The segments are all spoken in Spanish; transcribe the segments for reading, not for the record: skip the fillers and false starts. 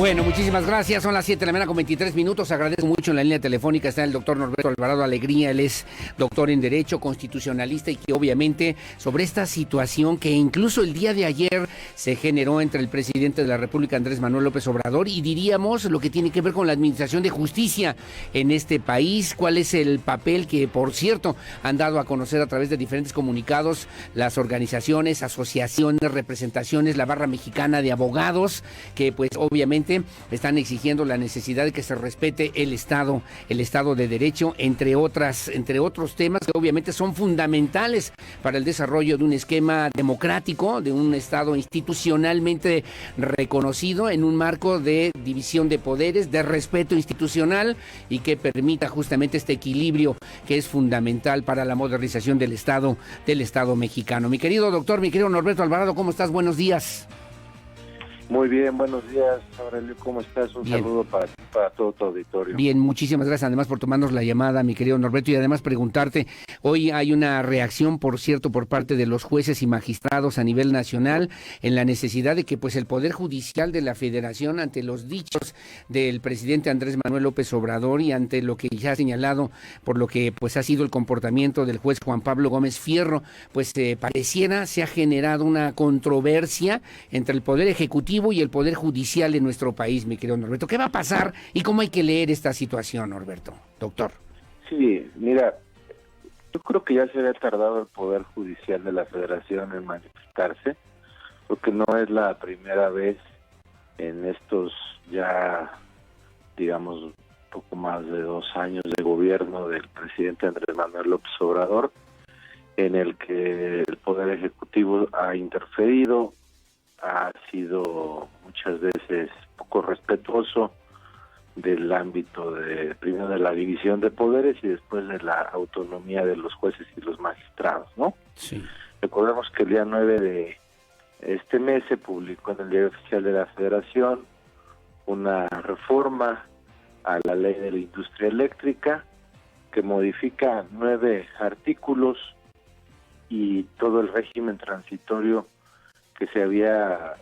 Bueno, muchísimas gracias. Son las 7 de la mañana con 23 minutos. Agradezco mucho. En la línea telefónica está el doctor Norberto Alvarado Alegría. Él es doctor en Derecho, constitucionalista, y que obviamente sobre esta situación que incluso el día de ayer se generó entre el presidente de la República, Andrés Manuel López Obrador, y diríamos lo que tiene que ver con la administración de justicia en este país. ¿Cuál es el papel que, por cierto, han dado a conocer a través de diferentes comunicados las organizaciones, asociaciones, representaciones, la Barra Mexicana de Abogados, que pues obviamente están exigiendo la necesidad de que se respete el Estado de Derecho, entre otros temas que obviamente son fundamentales para el desarrollo de un esquema democrático, de un Estado institucionalmente reconocido en un marco de división de poderes, de respeto institucional, y que permita justamente este equilibrio que es fundamental para la modernización del Estado mexicano. Mi querido doctor, mi querido Norberto Alvarado, ¿cómo estás? Buenos días. Muy bien, buenos días, Aurelio, ¿cómo estás? Un saludo para ti, para todo tu auditorio. Bien, muchísimas gracias además por tomarnos la llamada, mi querido Norberto, y además preguntarte, hoy hay una reacción, por cierto, por parte de los jueces y magistrados a nivel nacional en la necesidad de que pues el Poder Judicial de la Federación, ante los dichos del presidente Andrés Manuel López Obrador y ante lo que ya ha señalado por lo que pues ha sido el comportamiento del juez Juan Pablo Gómez Fierro, pues pareciera se ha generado una controversia entre el Poder Ejecutivo y el Poder Judicial de nuestro país, mi querido Norberto. ¿Qué va a pasar y cómo hay que leer esta situación, Norberto? Doctor. Sí, mira, yo creo que ya se había tardado el Poder Judicial de la Federación en manifestarse, porque no es la primera vez en estos ya, digamos, poco más de 2 años de gobierno del presidente Andrés Manuel López Obrador, en el que el Poder Ejecutivo ha interferido, ha sido muchas veces poco respetuoso del ámbito primero de la división de poderes y después de la autonomía de los jueces y los magistrados, ¿no? Sí. Recordemos que el día 9 de este mes se publicó en el Diario Oficial de la Federación una reforma a la Ley de la Industria Eléctrica que modifica 9 artículos y todo el régimen transitorio que se había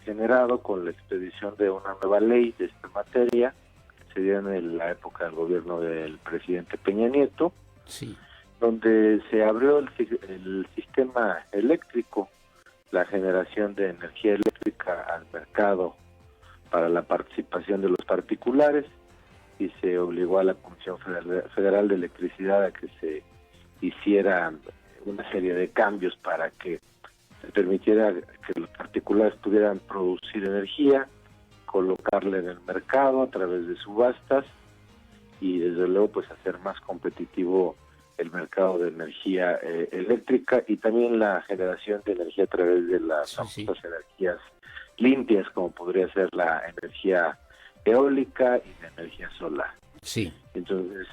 generado con la expedición de una nueva ley de esta materia, que se dio en la época del gobierno del presidente Peña Nieto, sí, donde se abrió el sistema eléctrico, la generación de energía eléctrica al mercado para la participación de los particulares, y se obligó a la Comisión Federal de Electricidad a que se hiciera una serie de cambios para que se permitiera que los particulares pudieran producir energía, colocarla en el mercado a través de subastas y desde luego pues hacer más competitivo el mercado de energía eléctrica y también la generación de energía a través de las famosas energías limpias, como podría ser la energía eólica y la energía solar. Sí. Entonces,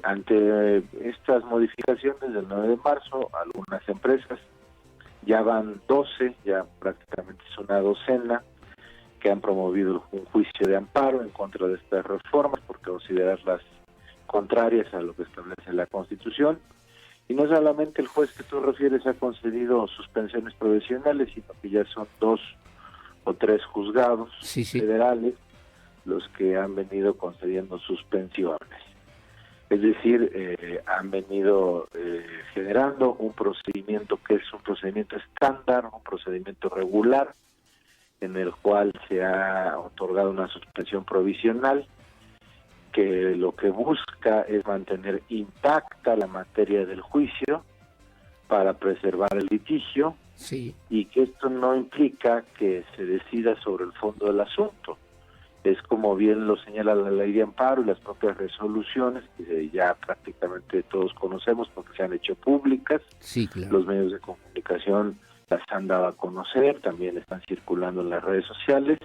ante estas modificaciones del 9 de marzo, algunas empresas, ya van 12, ya prácticamente es una docena, que han promovido un juicio de amparo en contra de estas reformas por considerarlas contrarias a lo que establece la Constitución. Y no solamente el juez que tú refieres ha concedido suspensiones provisionales, sino que ya son 2 o 3 juzgados federales los que han venido concediendo suspensiones. Es decir, han venido generando un procedimiento que es un procedimiento estándar, un procedimiento regular, en el cual se ha otorgado una suspensión provisional, que lo que busca es mantener intacta la materia del juicio para preservar el litigio, y que esto no implica que se decida sobre el fondo del asunto. Es como bien lo señala la ley de amparo y las propias resoluciones, que ya prácticamente todos conocemos porque se han hecho públicas. Sí, claro. Los medios de comunicación las han dado a conocer, también están circulando en las redes sociales.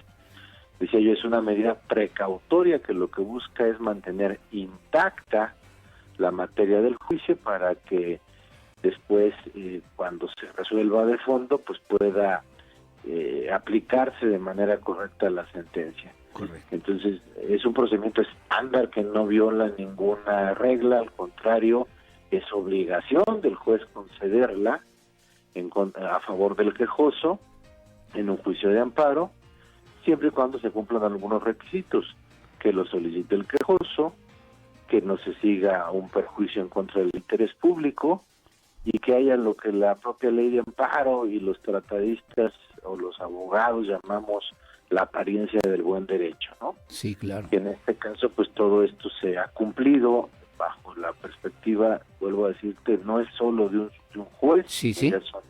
Decía yo, es una medida precautoria que lo que busca es mantener intacta la materia del juicio para que después, cuando se resuelva de fondo, pues pueda aplicarse de manera correcta la sentencia. Correcto. Entonces, es un procedimiento estándar que no viola ninguna regla, al contrario, es obligación del juez concederla a favor del quejoso en un juicio de amparo, siempre y cuando se cumplan algunos requisitos, que lo solicite el quejoso, que no se siga un perjuicio en contra del interés público y que haya lo que la propia ley de amparo y los tratadistas o los abogados llamamos la apariencia del buen derecho, ¿no? Sí, claro. Que en este caso, pues todo esto se ha cumplido bajo la perspectiva, vuelvo a decirte, no es solo de un juez, Sí, sí. ya son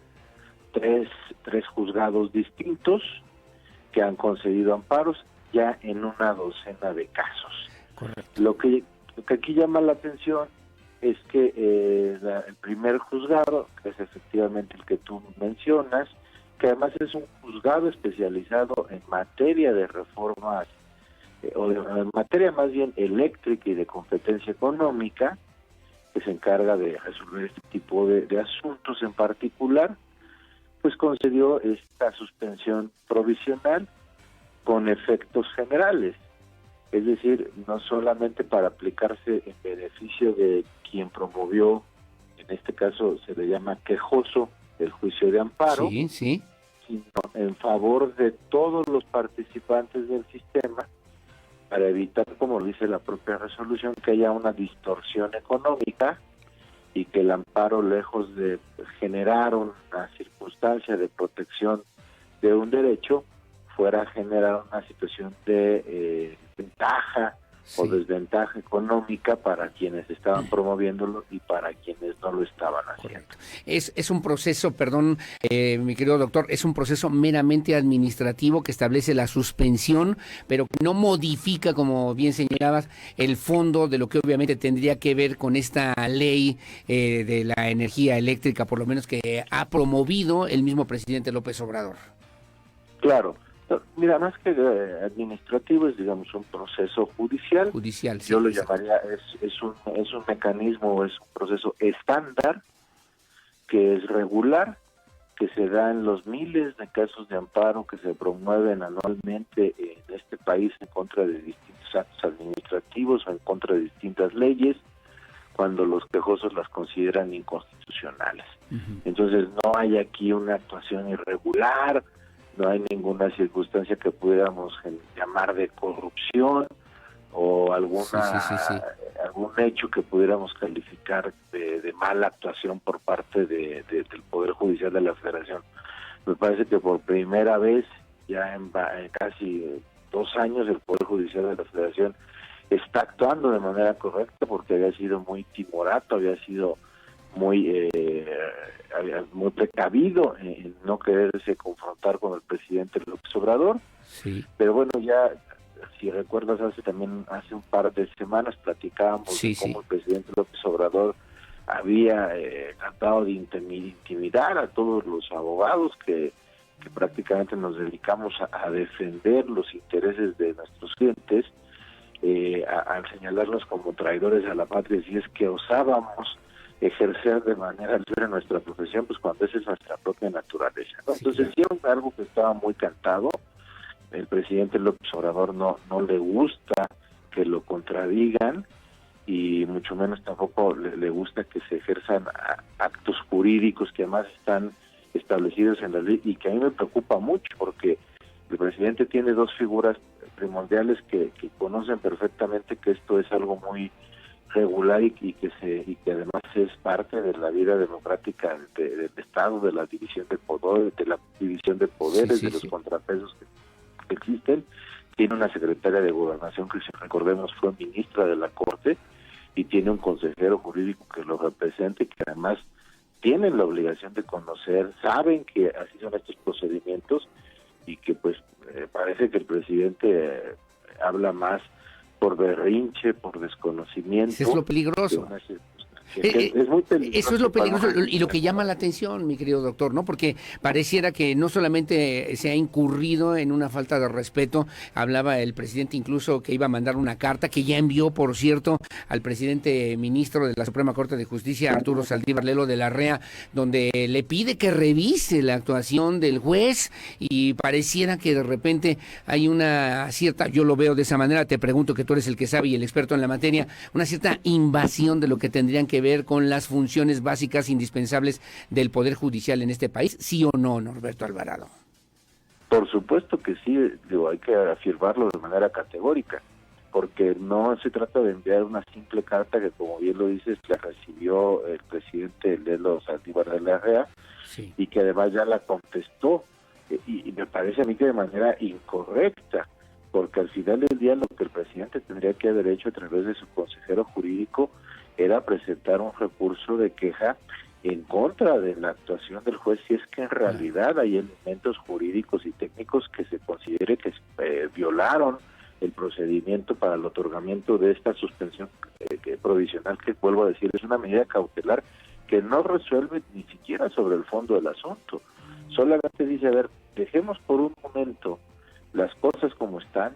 tres juzgados distintos que han concedido amparos ya en una docena de casos. Correcto. Lo que aquí llama la atención es que el primer juzgado, que es efectivamente el que tú mencionas, que además es un juzgado especializado en materia de reformas, en materia más bien eléctrica y de competencia económica, que se encarga de resolver este tipo de asuntos en particular, pues concedió esta suspensión provisional con efectos generales, es decir, no solamente para aplicarse en beneficio de quien promovió, en este caso se le llama quejoso, el juicio de amparo, Sí, sí. sino en favor de todos los participantes del sistema, para evitar, como dice la propia resolución, que haya una distorsión económica y que el amparo, lejos de generar una circunstancia de protección de un derecho, fuera a generar una situación de ventaja o desventaja económica para quienes estaban promoviéndolo y para quienes no lo estaban haciendo. Correcto. Es un proceso, perdón, mi querido doctor, es un proceso meramente administrativo que establece la suspensión, pero que no modifica, como bien señalabas, el fondo de lo que obviamente tendría que ver con esta ley de la energía eléctrica, por lo menos que ha promovido el mismo presidente López Obrador. Claro. Mira, más que administrativo es, digamos, un proceso judicial. Judicial, sí. Yo lo llamaría, es un mecanismo, es un proceso estándar, que es regular, que se da en los miles de casos de amparo que se promueven anualmente en este país en contra de distintos actos administrativos o en contra de distintas leyes, cuando los quejosos las consideran inconstitucionales. Uh-huh. Entonces no hay aquí una actuación irregular, no hay ninguna circunstancia que pudiéramos llamar de corrupción o algún hecho que pudiéramos calificar de mala actuación por parte del Poder Judicial de la Federación. Me parece que por primera vez, ya en casi 2 años, el Poder Judicial de la Federación está actuando de manera correcta, porque había sido muy timorato, había sido muy precavido en no quererse confrontar con el presidente López Obrador. Sí. Pero bueno, ya, si recuerdas, hace un par de semanas platicábamos de cómo el presidente López Obrador había tratado de intimidar a todos los abogados que prácticamente nos dedicamos a defender los intereses de nuestros clientes, al señalarnos como traidores a la patria, si es que osábamos ejercer de manera libre nuestra profesión, pues cuando esa es nuestra propia naturaleza, ¿no? Sí, entonces sí, era algo que estaba muy cantado. El presidente López Obrador no le gusta que lo contradigan, y mucho menos tampoco le gusta que se ejerzan actos jurídicos que además están establecidos en la ley, y que a mí me preocupa mucho, porque el presidente tiene 2 figuras primordiales que conocen perfectamente que esto es algo muy regular y que además es parte de la vida democrática del Estado, de la división de poderes, de los contrapesos que existen. Tiene una secretaria de Gobernación que, si recordemos, fue ministra de la Corte, y tiene un consejero jurídico que lo representa y que además tienen la obligación de conocer, saben que así son estos procedimientos, y que pues parece que el presidente habla más por berrinche, por desconocimiento. Eso es lo peligroso. Es muy peligroso. Eso es lo peligroso y lo que llama la atención, mi querido doctor, ¿no? Porque pareciera que no solamente se ha incurrido en una falta de respeto, hablaba el presidente incluso que iba a mandar una carta, que ya envió, por cierto, al presidente ministro de la Suprema Corte de Justicia, Arturo Saldívar Lelo de la Rea, donde le pide que revise la actuación del juez, y pareciera que de repente hay una cierta, yo lo veo de esa manera, te pregunto, que tú eres el que sabe y el experto en la materia, una cierta invasión de lo que tendrían que ver con las funciones básicas indispensables del Poder Judicial en este país, ¿sí o no, Norberto Alvarado? Por supuesto que sí, digo, hay que afirmarlo de manera categórica, porque no se trata de enviar una simple carta que, como bien lo dices, la recibió el presidente Lelo Saldívar de la REA, Sí. y que además ya la contestó, y me parece a mí que de manera incorrecta, porque al final del día lo que el presidente tendría que haber hecho a través de su consejero jurídico era presentar un recurso de queja en contra de la actuación del juez, si es que en realidad hay elementos jurídicos y técnicos que se considere que violaron el procedimiento para el otorgamiento de esta suspensión provisional, que vuelvo a decir, es una medida cautelar que no resuelve ni siquiera sobre el fondo del asunto. Solamente dice, a ver, dejemos por un momento las cosas como están,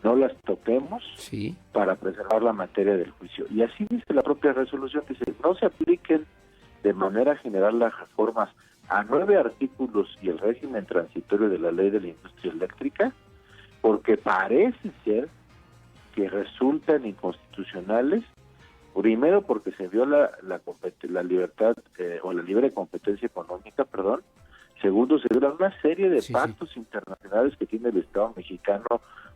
no las toquemos, Sí. para preservar la materia del juicio. Y así dice la propia resolución, dice, no se apliquen de manera general las reformas a 9 artículos y el régimen transitorio de la ley de la industria eléctrica, porque parece ser que resultan inconstitucionales, primero porque se viola la libertad o la libre competencia económica, perdón. Segundo, se viola una serie de pactos internacionales que tiene el Estado mexicano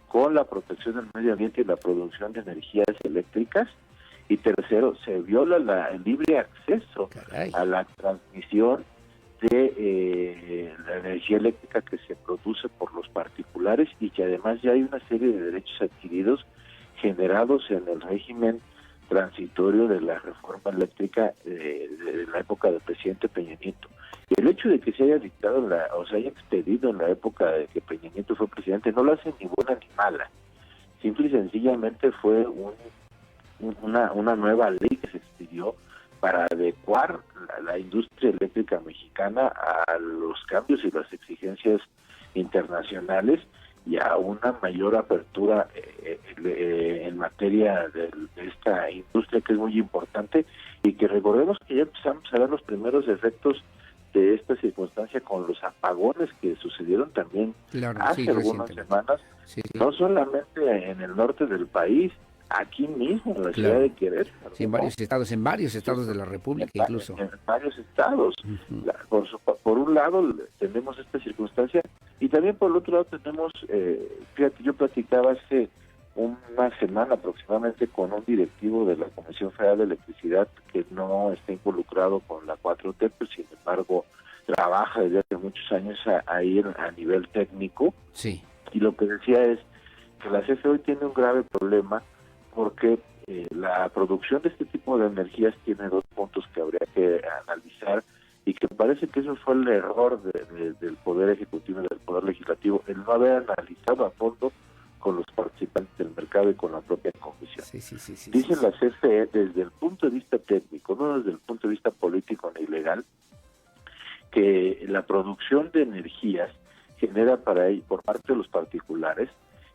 con la protección del medio ambiente y la producción de energías eléctricas. Y tercero, se viola el libre acceso a la transmisión de la energía eléctrica que se produce por los particulares, y que además ya hay una serie de derechos adquiridos generados en el régimen transitorio de la reforma eléctrica de la época del presidente Peña Nieto. Y el hecho de que se haya dictado o se haya expedido en la época de que Peña Nieto fue presidente no lo hace ni buena ni mala. Simple y sencillamente fue una nueva ley que se expidió para adecuar la industria eléctrica mexicana a los cambios y las exigencias internacionales y a una mayor apertura en materia de esta industria, que es muy importante, y que recordemos que ya empezamos a ver los primeros efectos de esta circunstancia con los apagones que sucedieron también hace algunas semanas, no solamente en el norte del país, aquí mismo en la ciudad de Querétaro. Sí, en varios estados de la República incluso. En varios estados. Por un lado tenemos esta circunstancia, y también por el otro lado tenemos, fíjate, yo platicaba hace una semana aproximadamente con un directivo de la Comisión Federal de Electricidad que no está involucrado con la 4T, pero sin embargo trabaja desde hace muchos años ahí a nivel técnico. Sí. Y lo que decía es que la CFE hoy tiene un grave problema, porque la producción de este tipo de energías tiene dos puntos que habría que analizar, y que me parece que eso fue el error del Poder Ejecutivo y del Poder Legislativo, el no haber analizado a fondo con los participantes del mercado y con la propia Comisión. Dice la CFE, desde el punto de vista técnico, no desde el punto de vista político ni legal, que la producción de energías genera por parte de los particulares,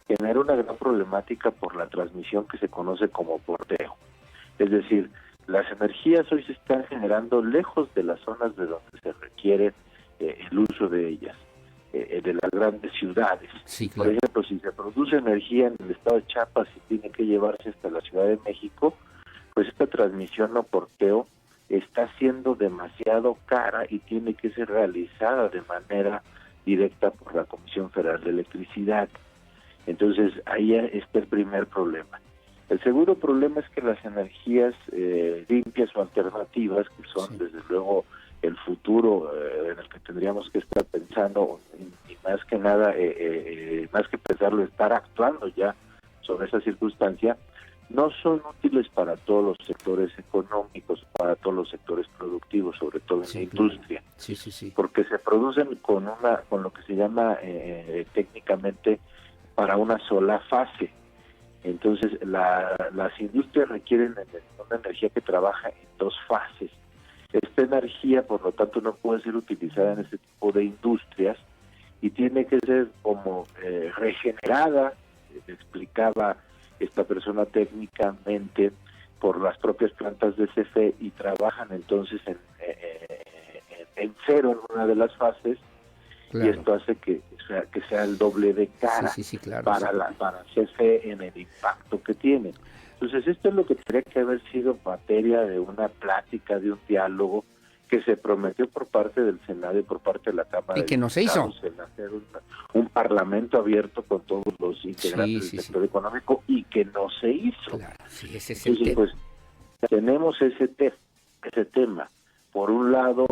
genera una gran problemática por la transmisión que se conoce como porteo. Es decir, las energías hoy se están generando lejos de las zonas de donde se requiere el uso de ellas, de las grandes ciudades. Sí, claro. Por ejemplo, si se produce energía en el estado de Chiapas y tiene que llevarse hasta la Ciudad de México, pues esta transmisión o porteo está siendo demasiado cara y tiene que ser realizada de manera directa por la Comisión Federal de Electricidad. Entonces ahí está el primer problema. El segundo problema es que las energías limpias o alternativas, que son desde luego el futuro en el que tendríamos que estar pensando, y más que nada, más que pensarlo, estar actuando ya sobre esa circunstancia, no son útiles para todos los sectores económicos, para todos los sectores productivos, sobre todo en la industria. Porque se producen con lo que se llama técnicamente para una sola fase. Entonces las industrias requieren una energía que trabaja en dos fases. Esta energía, por lo tanto, no puede ser utilizada en este tipo de industrias y tiene que ser como regenerada, me explicaba esta persona técnicamente, por las propias plantas de CFE, y trabajan entonces en cero en una de las fases. Claro. Y esto hace que sea el doble de cara para CFE en el impacto que tiene. Entonces esto es lo que tendría que haber sido materia de una plática, de un diálogo que se prometió por parte del Senado y por parte de la Cámara y que no se hizo, en hacer un parlamento abierto con todos los integrantes del sector económico, y que no se hizo. Claro, sí, ese es entonces, pues tenemos ese tema. Por un lado,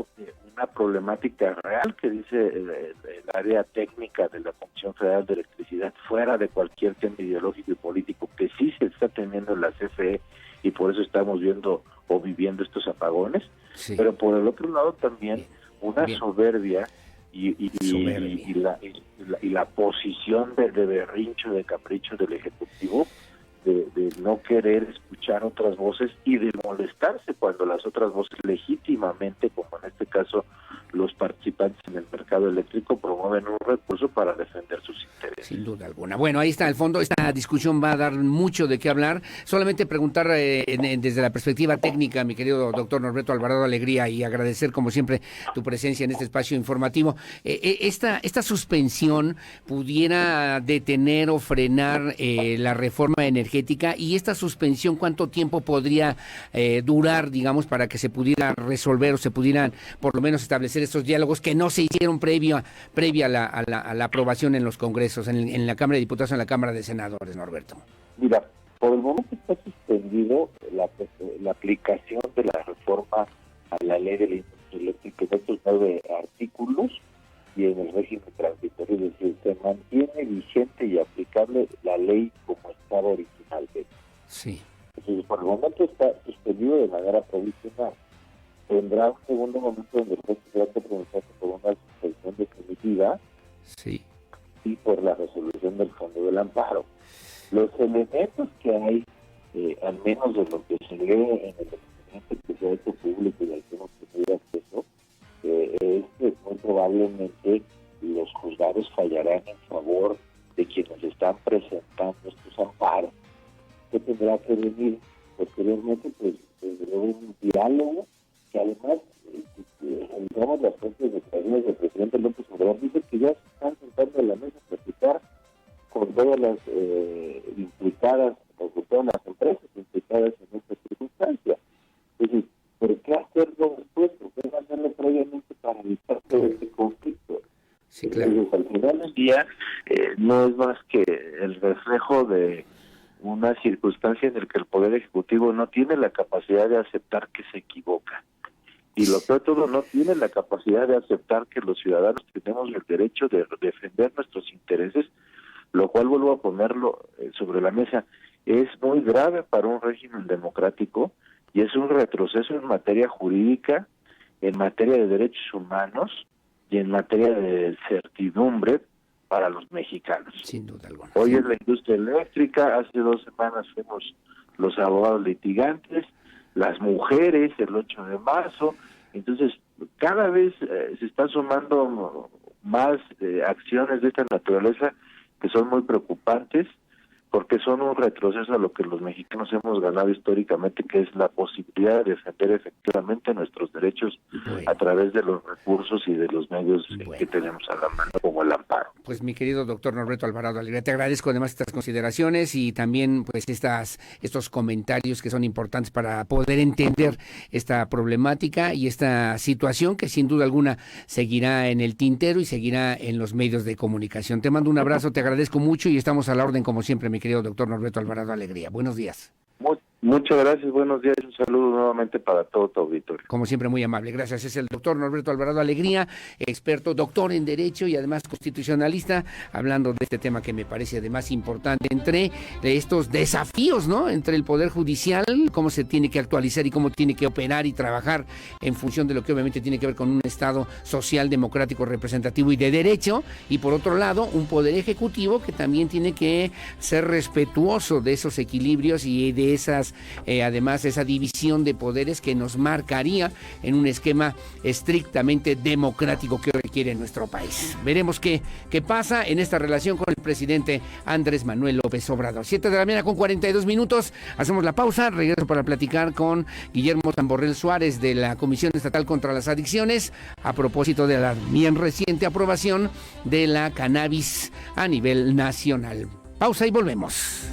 una problemática real que dice el área técnica de la Comisión Federal de Electricidad, fuera de cualquier tema ideológico y político, que sí se está teniendo en la CFE, y por eso estamos viendo o viviendo estos apagones, pero por el otro lado también una soberbia y la posición de berrincho, de capricho del Ejecutivo, de no querer escuchar otras voces y de molestarse cuando las otras voces legítimamente, como en este caso los participantes en el mercado eléctrico, promueven un recurso para defender sus intereses. Sin duda alguna. Bueno, ahí está el fondo. Esta discusión va a dar mucho de qué hablar. Solamente preguntar desde la perspectiva técnica, mi querido doctor Norberto Alvarado Alegría, y agradecer como siempre tu presencia en este espacio informativo. Esta suspensión pudiera detener o frenar la reforma energética, y esta suspensión, ¿cuánto tiempo podría durar, digamos, para que se pudiera resolver o se pudieran por lo menos establecer estos diálogos que no se hicieron previa a la aprobación en los congresos, en la Cámara de Diputados, en la Cámara de Senadores, Norberto? Mira, por el momento está suspendido la aplicación de la reforma a la ley de la industria eléctrica en estos 9 artículos y en el régimen transitorio, es decir, se mantiene vigente y aplicable la ley como estaba originalmente. Sí. Entonces, por el momento está suspendido de manera provisional. Tendrá un segundo momento donde el juez tendrá que pronunciarse por una suspensión definitiva y por la resolución del fondo del amparo. Los elementos que hay, al menos de lo que se lee en el documento que se ha hecho público y al que hemos tenido acceso, es que muy probablemente los juzgados fallarán en favor de quienes están presentando estos amparos. ¿Qué tendrá que venir posteriormente? Pues un diálogo que además, digamos, las fuentes de declaraciones del presidente López Obrador dicen que ya se están sentando en la mesa a platicar con todas las implicadas, con todas las empresas implicadas en esta circunstancia. Es decir, ¿por qué hacerlo después? ¿Por qué no hacerlo previamente para evitar todo este conflicto? Sí, claro. Entonces, al final del día, no es más que el reflejo de una circunstancia en la que el Poder Ejecutivo no tiene la capacidad de aceptar que se equivoca. Y lo peor de todo, no tiene la capacidad de aceptar que los ciudadanos tenemos el derecho de defender nuestros intereses, lo cual, vuelvo a ponerlo sobre la mesa, es muy grave para un régimen democrático y es un retroceso en materia jurídica, en materia de derechos humanos y en materia de certidumbre para los mexicanos. Sin duda alguna. Hoy es la industria eléctrica, hace 2 semanas fuimos los abogados litigantes, las mujeres el 8 de marzo, entonces cada vez se están sumando más acciones de esta naturaleza que son muy preocupantes, porque son un retroceso a lo que los mexicanos hemos ganado históricamente, que es la posibilidad de defender efectivamente nuestros derechos a través de los recursos y de los medios que tenemos a la mano, como el amparo. Pues mi querido doctor Norberto Alvarado Alegría, te agradezco además estas consideraciones y también pues estos comentarios que son importantes para poder entender esta problemática y esta situación que sin duda alguna seguirá en el tintero y seguirá en los medios de comunicación. Te mando un abrazo, te agradezco mucho y estamos a la orden como siempre, mi querido doctor Norberto Alvarado Alegría. Buenos días. Muchas gracias, buenos días, un saludo nuevamente para todo tu auditorio. Como siempre, muy amable, gracias. Es el doctor Norberto Alvarado Alegría, experto, doctor en Derecho y además constitucionalista, hablando de este tema que me parece además importante, entre estos desafíos, ¿no? Entre el Poder Judicial, cómo se tiene que actualizar y cómo tiene que operar y trabajar en función de lo que obviamente tiene que ver con un Estado social, democrático, representativo y de derecho, y por otro lado, un Poder Ejecutivo que también tiene que ser respetuoso de esos equilibrios y de esas además esa división de poderes que nos marcaría en un esquema estrictamente democrático que requiere nuestro país. Veremos qué pasa en esta relación con el presidente Andrés Manuel López Obrador. 7 de la mañana con 42 minutos, hacemos la pausa, regreso para platicar con Guillermo Tamborrell Suárez de la Comisión Estatal contra las Adicciones a propósito de la bien reciente aprobación de la cannabis a nivel nacional. Pausa y volvemos.